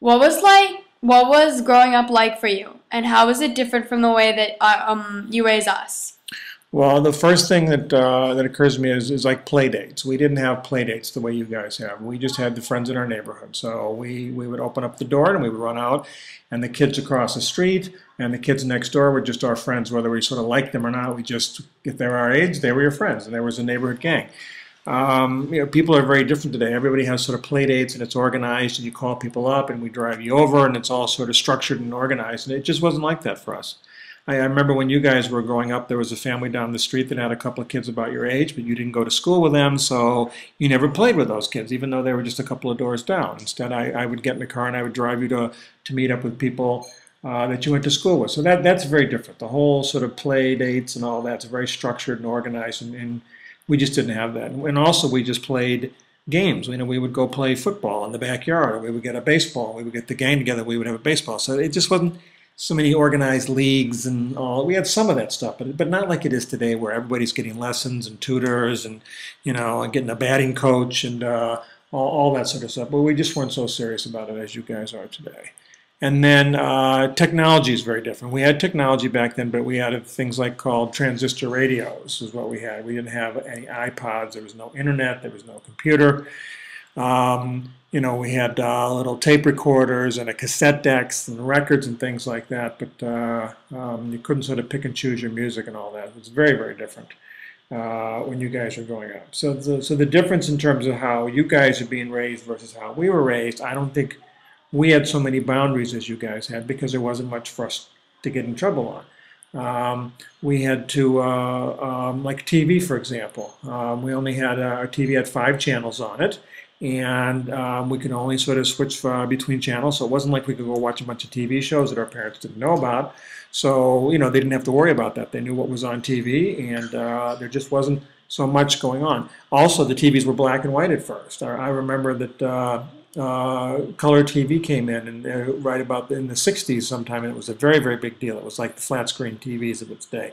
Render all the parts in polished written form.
What was growing up like for you, and how is it different from the way that you raise us? Well, the first thing that occurs to me is like play dates. We didn't have play dates the way you guys have. We just had the friends in our neighborhood. So we would open up the door and we would run out, and the kids across the street and the kids next door were just our friends, whether we sort of liked them or not. We just, if they were our age, they were your friends, and there was a neighborhood gang. People are very different today. Everybody has sort of play dates and it's organized, and you call people up and we drive you over, and it's all sort of structured and organized. And it just wasn't like that for us. I remember when you guys were growing up, there was a family down the street that had a couple of kids about your age, but you didn't go to school with them, so you never played with those kids, even though they were just a couple of doors down. Instead, I would get in the car and I would drive you to meet up with people that you went to school with. So that's very different. The whole sort of play dates and all that's very structured and organized, and we just didn't have that. And also, we just played games. We would go play football in the backyard, or we would get a baseball. We would get the gang together. We would have a baseball. So it just wasn't so many organized leagues and all. We had some of that stuff, but not like it is today, where everybody's getting lessons and tutors and and getting a batting coach and all that sort of stuff. But we just weren't so serious about it as you guys are today. And then technology is very different. We had technology back then, but we had things like called transistor radios is what we had. We didn't have any iPods. There was no internet. There was no computer. We had little tape recorders and a cassette decks and records and things like that, but you couldn't sort of pick and choose your music and all that. It was very, very different when you guys were growing up. So the difference in terms of how you guys are being raised versus how we were raised, I don't think we had so many boundaries as you guys had, because there wasn't much for us to get in trouble on. We had to, like TV, for example. We only had, our TV had 5 channels on it, and we could only sort of switch between channels, so it wasn't like we could go watch a bunch of TV shows that our parents didn't know about. So, they didn't have to worry about that. They knew what was on TV, and there just wasn't so much going on. Also, the TVs were black and white at first. I remember that color TV came in, and right about in the 60s sometime, and it was a very, very big deal. It was like the flat screen TVs of its day.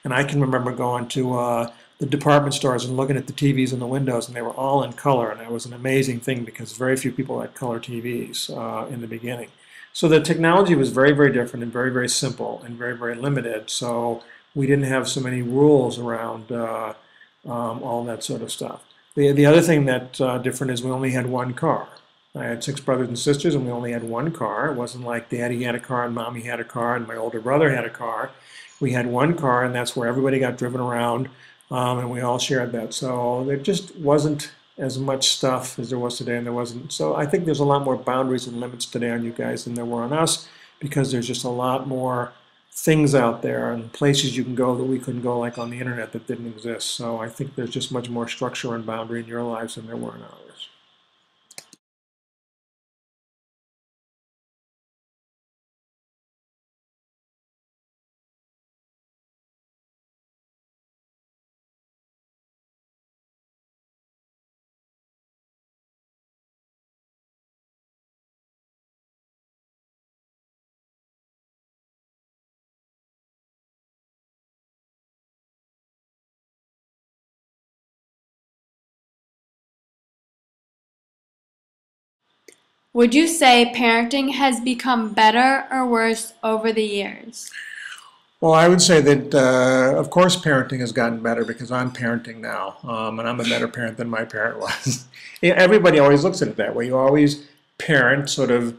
And I can remember going to the department stores and looking at the TVs in the windows, and they were all in color, and that was an amazing thing because very few people had color TVs in the beginning. So the technology was very, very different and very, very simple and very, very limited. So we didn't have so many rules around all that sort of stuff. The other thing that's different is we only had one car. I had 6 brothers and sisters, and we only had one car. It wasn't like Daddy had a car and Mommy had a car and my older brother had a car. We had one car, and that's where everybody got driven around, and we all shared that. So there just wasn't as much stuff as there was today, and there wasn't. So I think there's a lot more boundaries and limits today on you guys than there were on us, because there's just a lot more things out there and places you can go that we couldn't go, like on the internet, that didn't exist. So I think there's just much more structure and boundary in your lives than there were in ours. Would you say parenting has become better or worse over the years? Well, I would say that, of course, parenting has gotten better because I'm parenting now, and I'm a better parent than my parent was. Everybody always looks at it that way. You always parent sort of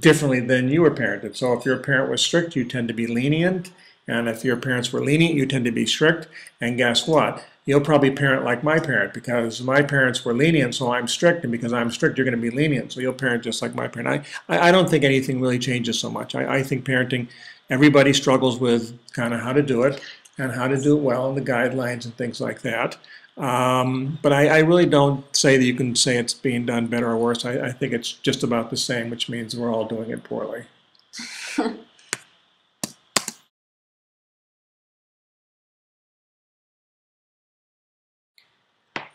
differently than you were parented. So if your parent was strict, you tend to be lenient, and if your parents were lenient, you tend to be strict. And guess what? You'll probably parent like my parent, because my parents were lenient, so I'm strict, and because I'm strict, you're going to be lenient. So you'll parent just like my parent. I don't think anything really changes so much. I think parenting, everybody struggles with kind of how to do it and how to do it well and the guidelines and things like that. But I really don't say that you can say it's being done better or worse. I think it's just about the same, which means we're all doing it poorly.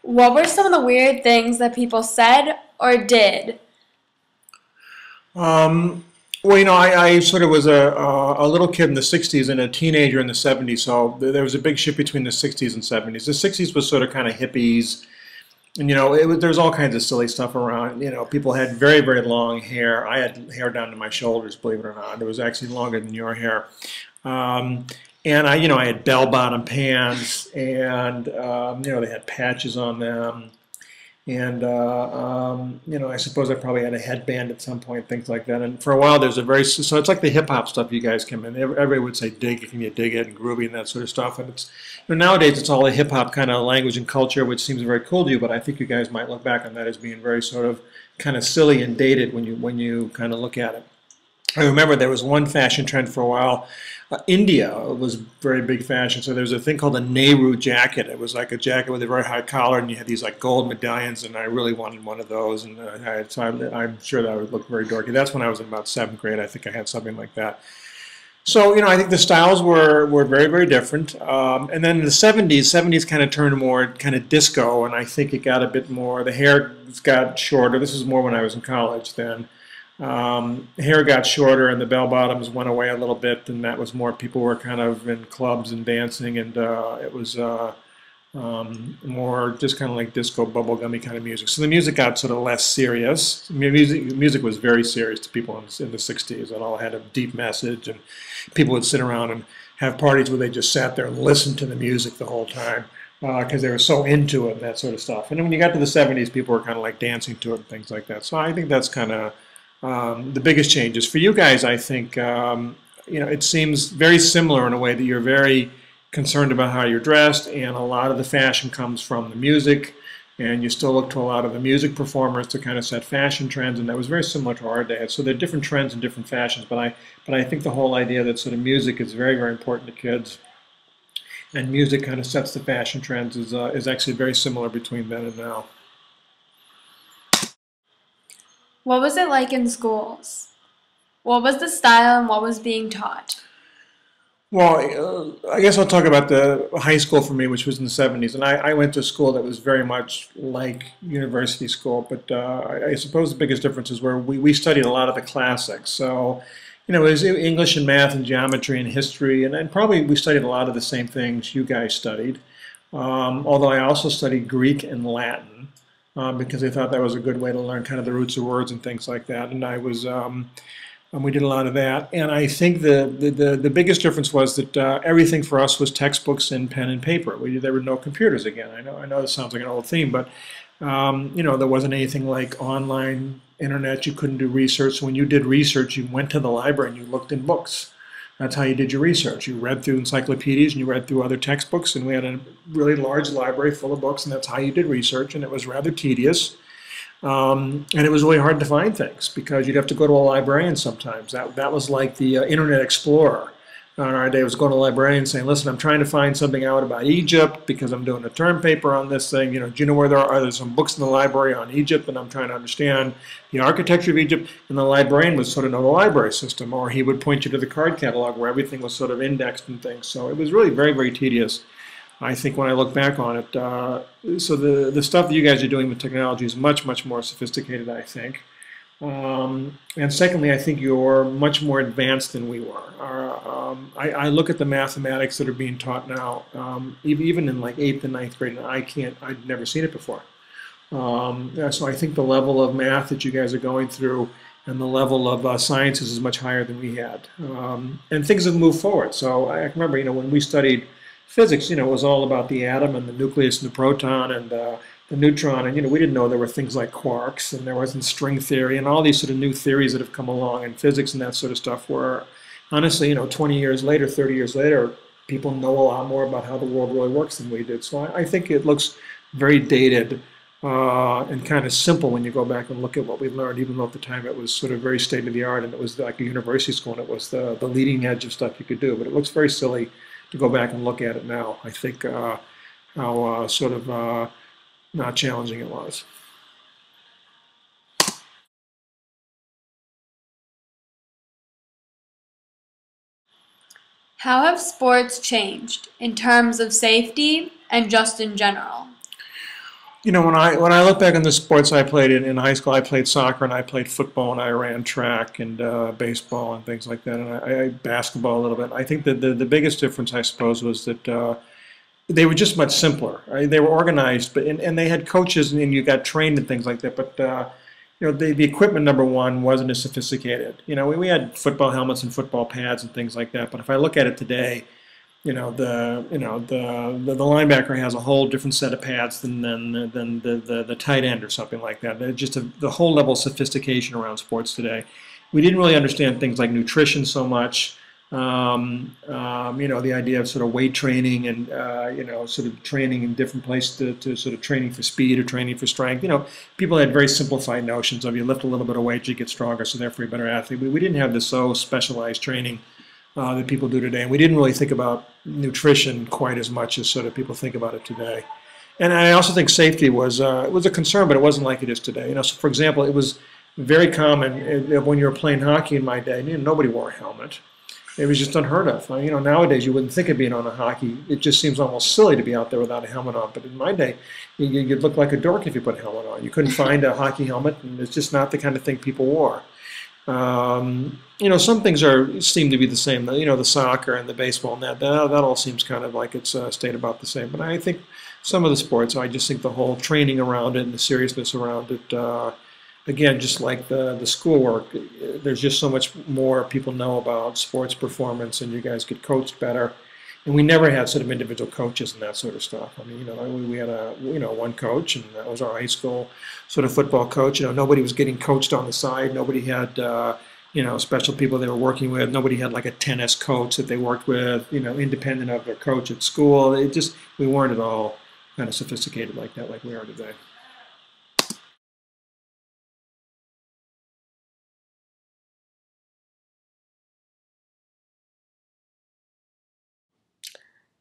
What were some of the weird things that people said or did? Well, I sort of was a little kid in the 60s and a teenager in the 70s, so there was a big shift between the 60s and 70s. The 60s was sort of kind of hippies, And there's all kinds of silly stuff around. People had very, very long hair. I had hair down to my shoulders, believe it or not. It was actually longer than your hair. Um, and I had bell-bottom pants, and they had patches on them. And I suppose I probably had a headband at some point, things like that. And for a while, there's a very so it's like the hip hop stuff you guys come in. Everybody would say dig it, can you dig it, and groovy and that sort of stuff. And it's nowadays it's all a hip hop kind of language and culture, which seems very cool to you. But I think you guys might look back on that as being very sort of kind of silly and dated when you kind of look at it. I remember there was one fashion trend for a while. India was very big fashion, so there's a thing called a Nehru jacket. It was like a jacket with a very high collar, and you had these like gold medallions, and I really wanted one of those, and I'm sure that would look very dorky. That's when I was in about 7th grade. I think I had something like that. So, I think the styles were very, very different. And then in the 70s kind of turned more kind of disco, and I think it got a bit more, the hair got shorter. This was more when I was in college then. Hair got shorter and the bell bottoms went away a little bit, and that was more people were kind of in clubs and dancing, and it was more just kind of like disco bubblegummy kind of music. So the music got sort of less serious. Music was very serious to people in the 60s. It all had a deep message, and people would sit around and have parties where they just sat there and listened to the music the whole time because they were so into it and that sort of stuff. And then when you got to the 70s, people were kind of like dancing to it and things like that. So I think that's kind of the biggest changes. For you guys, I think, it seems very similar in a way that you're very concerned about how you're dressed, and a lot of the fashion comes from the music, and you still look to a lot of the music performers to kind of set fashion trends, and that was very similar to our day. So there are different trends and different fashions, but I think the whole idea that sort of music is very, very important to kids, and music kind of sets the fashion trends is actually very similar between then and now. What was it like in schools? What was the style and what was being taught? Well, I guess I'll talk about the high school for me, which was in the 70s. And I went to a school that was very much like university school, but I suppose the biggest difference is where we studied a lot of the classics. So, it was English and math and geometry and history, and probably we studied a lot of the same things you guys studied. Although I also studied Greek and Latin. Because I thought that was a good way to learn kind of the roots of words and things like that. And we did a lot of that. And I think the biggest difference was that everything for us was textbooks and pen and paper. There were no computers again. I know this sounds like an old theme, but there wasn't anything like online internet. You couldn't do research. So when you did research, you went to the library and you looked in books. That's how you did your research. You read through encyclopedias and you read through other textbooks, and we had a really large library full of books, and that's how you did research, and it was rather tedious. And it was really hard to find things because you'd have to go to a librarian sometimes. That was like the Internet Explorer. On our day, I was going to a librarian saying, listen, I'm trying to find something out about Egypt because I'm doing a term paper on this thing. Do you know where there's some books in the library on Egypt, and I'm trying to understand the architecture of Egypt? And the librarian would sort of know the library system, or he would point you to the card catalog where everything was sort of indexed and things. So it was really very, very tedious, I think, when I look back on it. So the stuff that you guys are doing with technology is much, much more sophisticated, I think. And secondly, I think you're much more advanced than we were. I look at the mathematics that are being taught now, even in like 8th and 9th grade, and I'd never seen it before. So I think the level of math that you guys are going through and the level of sciences is much higher than we had. And things have moved forward. So I remember, when we studied physics, it was all about the atom and the nucleus and the proton and the neutron, and we didn't know there were things like quarks, and there wasn't string theory, and all these sort of new theories that have come along in physics and that sort of stuff. Where honestly, 20 years later, 30 years later, people know a lot more about how the world really works than we did. So I think it looks very dated and kind of simple when you go back and look at what we learned, even though at the time it was sort of very state of the art, and it was like a university school, and it was the leading edge of stuff you could do. But it looks very silly to go back and look at it now. I think how sort of not challenging it was. How have sports changed in terms of safety and just in general? When I look back on the sports I played in high school, I played soccer and I played football and I ran track and baseball and things like that, and I basketball a little bit. I think that the biggest difference, I suppose, was that they were just much simpler. Right? They were organized, but and they had coaches and you got trained and things like that. But the equipment number one wasn't as sophisticated. We had football helmets and football pads and things like that. But if I look at it today, the linebacker has a whole different set of pads than the tight end or something like that. The whole level of sophistication around sports today. We didn't really understand things like nutrition so much. The idea of sort of weight training and sort of training in different places to sort of training for speed or training for strength. People had very simplified notions of you lift a little bit of weight, you get stronger, so therefore you're a better athlete. We didn't have this so specialized training that people do today. And we didn't really think about nutrition quite as much as sort of people think about it today. And I also think safety was a concern, but it wasn't like it is today. So for example, it was very common when you were playing hockey in my day. Nobody wore a helmet. It was just unheard of. Nowadays you wouldn't think of being on a hockey. It just seems almost silly to be out there without a helmet on. But in my day, you'd look like a dork if you put a helmet on. You couldn't find a hockey helmet, and it's just not the kind of thing people wore. Some things seem to be the same. The soccer and the baseball and that all seems kind of like it's stayed about the same. But I think some of the sports, I just think the whole training around it and the seriousness around it, again, just like the schoolwork, there's just so much more people know about sports performance, and you guys get coached better. And we never had sort of individual coaches and that sort of stuff. We had one coach, and that was our high school sort of football coach. Nobody was getting coached on the side. Nobody had, special people they were working with. Nobody had like a tennis coach that they worked with, independent of their coach at school. We weren't at all kind of sophisticated like that, like we are today.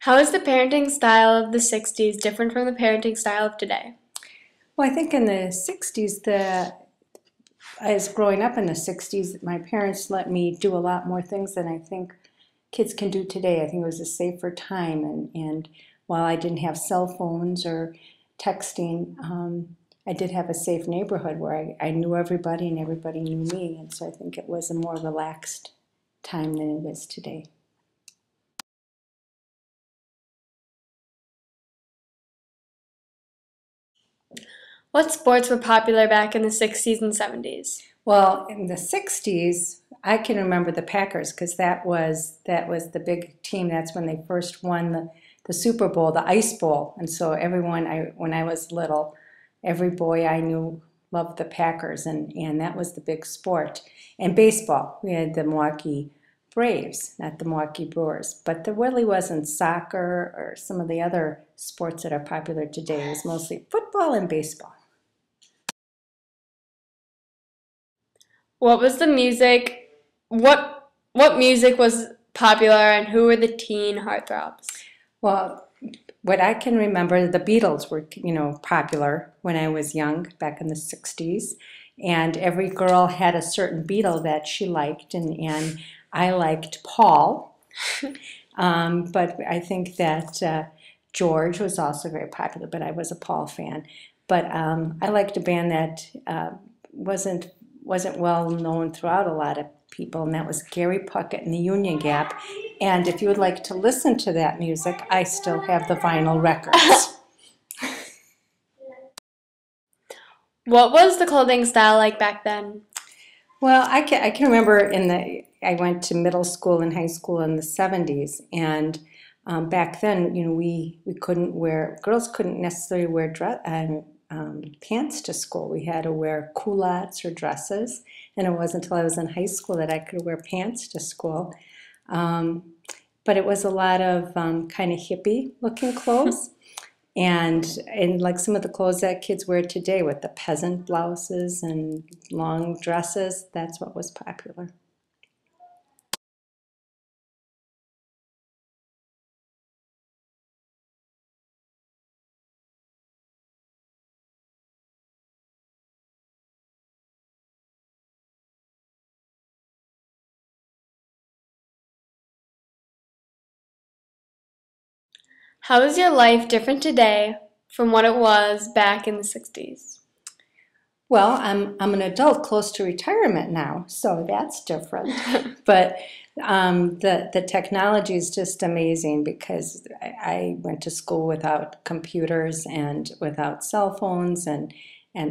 How is the parenting style of the 60s different from the parenting style of today? Well, I think in the 60s, as growing up in the 60s, my parents let me do a lot more things than I think kids can do today. I think it was a safer time, and while I didn't have cell phones or texting, I did have a safe neighborhood where I knew everybody and everybody knew me, and so I think it was a more relaxed time than it is today. What sports were popular back in the 60s and 70s? Well, in the 60s, I can remember the Packers because that was the big team. That's when they first won the Super Bowl, the Ice Bowl. And so when I was little, every boy I knew loved the Packers, and that was the big sport. And baseball, we had the Milwaukee Braves, not the Milwaukee Brewers. But there really wasn't soccer or some of the other sports that are popular today. It was mostly football and baseball. What was the music? What music was popular, and who were the teen heartthrobs? Well, what I can remember, the Beatles were, popular when I was young, back in the 60s. And every girl had a certain Beatle that she liked, and I liked Paul. But I think that George was also very popular, but I was a Paul fan. But I liked a band that wasn't well known throughout a lot of people, and that was Gary Puckett and the Union Gap. And if you would like to listen to that music, I still have the vinyl records. What was the clothing style like back then? Well, I can remember I went to middle school and high school in the 70s, and back then, girls couldn't necessarily wear pants to school. We had to wear culottes or dresses, and it wasn't until I was in high school that I could wear pants to school. But it was a lot of kind of hippie-looking clothes, and like some of the clothes that kids wear today with the peasant blouses and long dresses, that's what was popular. How is your life different today from what it was back in the 60s? Well, I'm an adult close to retirement now, so that's different. But The technology is just amazing because I went to school without computers and without cell phones and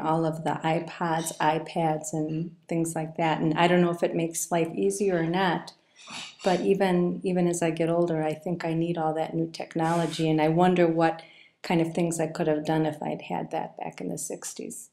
all of the iPods, iPads, and things like that. And I don't know if it makes life easier or not, but even as I get older, I think I need all that new technology, and I wonder what kind of things I could have done if I'd had that back in the 60s.